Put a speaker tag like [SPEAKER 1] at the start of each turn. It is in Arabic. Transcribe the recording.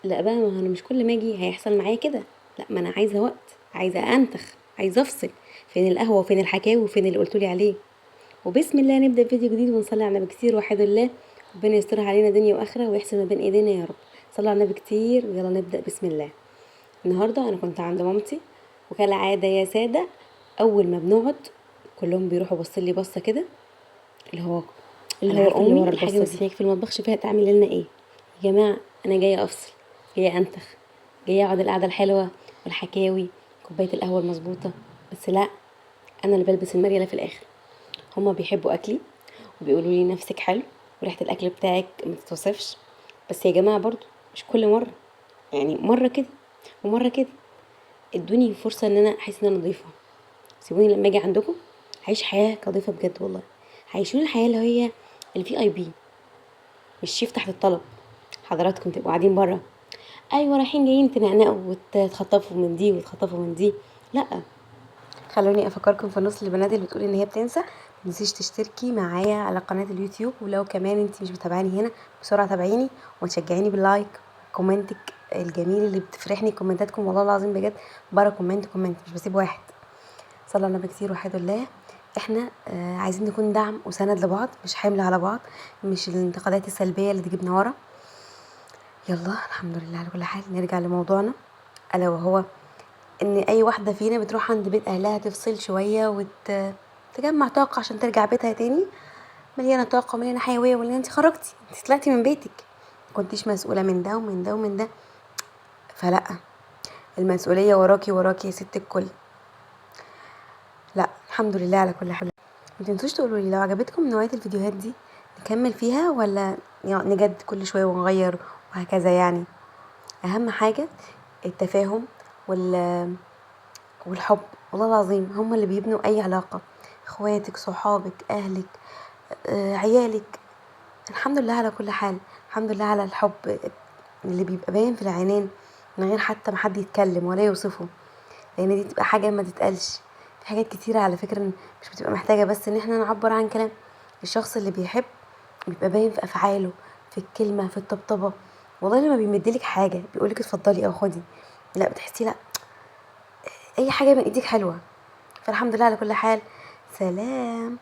[SPEAKER 1] لا بقى، ما انا مش كل ما اجي هيحصل معايا كده. لا، ما انا عايزه وقت، عايزه انتخ، عايزه افصل. فين القهوه وفين الحكاوي وفين اللي قلتولي عليه؟ وبسم الله نبدا فيديو جديد ونصلي على النبي كتير، وحد الله. ربنا يسترها علينا دنيا واخره ويحسن ما بين ايدينا يا رب. صلوا على النبي كتير ويلا نبدا بسم الله. النهارده انا كنت عند مامتي، وكالعاده يا ساده، اول ما بنقعد كلهم بيروحوا باصين لي بصه كده، اللي هو
[SPEAKER 2] اللي
[SPEAKER 1] انا
[SPEAKER 2] هو
[SPEAKER 1] عارفه اللي
[SPEAKER 2] امي
[SPEAKER 1] ورا
[SPEAKER 2] الحاجه
[SPEAKER 1] البصه دي
[SPEAKER 2] مستنياك.
[SPEAKER 1] هيك في المطبخ، شوفيها تعمل لنا ايه. يا جماعه، انا جايه افصل، جايه انتخ، جايه اقعد القعده الحلوه والحكاوي، كوبايه القهوه المظبوطه. بس لا، انا اللي بلبس المريله في الاخر. هما بيحبوا اكلي وبيقولوا لي نفسك حلو وريحه الاكل بتاعك ما تتوصفش. بس يا جماعه برضو مش كل مره، يعني مره كده ومره كده. ادوني فرصه ان انا احس ان انا نظيفه. سيبوني لما اجي عندكم هعيش حياه كضيفه بجد والله. هيعيشوني الحياه اللي هي الفي اي بي، مش شيف تحت الطلب. حضراتكم تبقوا قاعدين بره، ايوه رايحين جايين تنقنقوا وتخطفوا من دي وتخطفوا من دي. لا، خلوني افكركم في النص البنات اللي بتقول ان هي بتنسى. متنسيش تشتركي معايا على قناه اليوتيوب، ولو كمان انت مش متابعاني هنا بسرعه تابعيني وتشجعيني باللايك. كومنتك الجميل اللي بتفرحني، كومنتاتكم والله العظيم بجد. برا كومنت مش بسيب واحد. صلى على النبي كتير وحيد الله. احنا عايزين نكون دعم وسند لبعض، مش حمل على بعض، مش الانتقادات السلبيه اللي تجيبنا ورا. يلا الحمد لله على كل حال، نرجع لموضوعنا، الا وهو ان اي واحده فينا بتروح عند بيت اهلها تفصل شويه تجمع طاقه عشان ترجع بيتها تاني مليانه طاقه ومليانه حيويه، ولا انت خرجتي، انت طلعتي من بيتك كنتيش مسؤوله من ده ومن ده ومن ده. فلا، المسؤوليه وراكي وراكي يا ست الكل. لا الحمد لله على كل حال. ما تنسوش تقولوا لي لو عجبتكم نوعيه الفيديوهات دي نكمل فيها، ولا يعني نجد كل شويه ونغير وهكذا يعني. اهم حاجه التفاهم والحب، والله العظيم هما اللي بيبنوا اي علاقه. اخواتك، صحابك، اهلك، عيالك. الحمد لله على كل حال. الحمد لله على الحب اللي بيبقى باين في العينين من غير حتى ما حد يتكلم ولا يوصفه، لان دي تبقى حاجه ما تتقالش. في حاجات كتيره على فكره مش بتبقى محتاجه بس ان احنا نعبر عن كلام. الشخص اللي بيحب بيبقى باين في افعاله، في الكلمه، في الطبطبه. والله لما بيمدلك حاجه بيقولك اتفضلي او خدي، لا بتحسي لا، اي حاجه من ايديك حلوه. فالحمد لله على كل حال. سلام.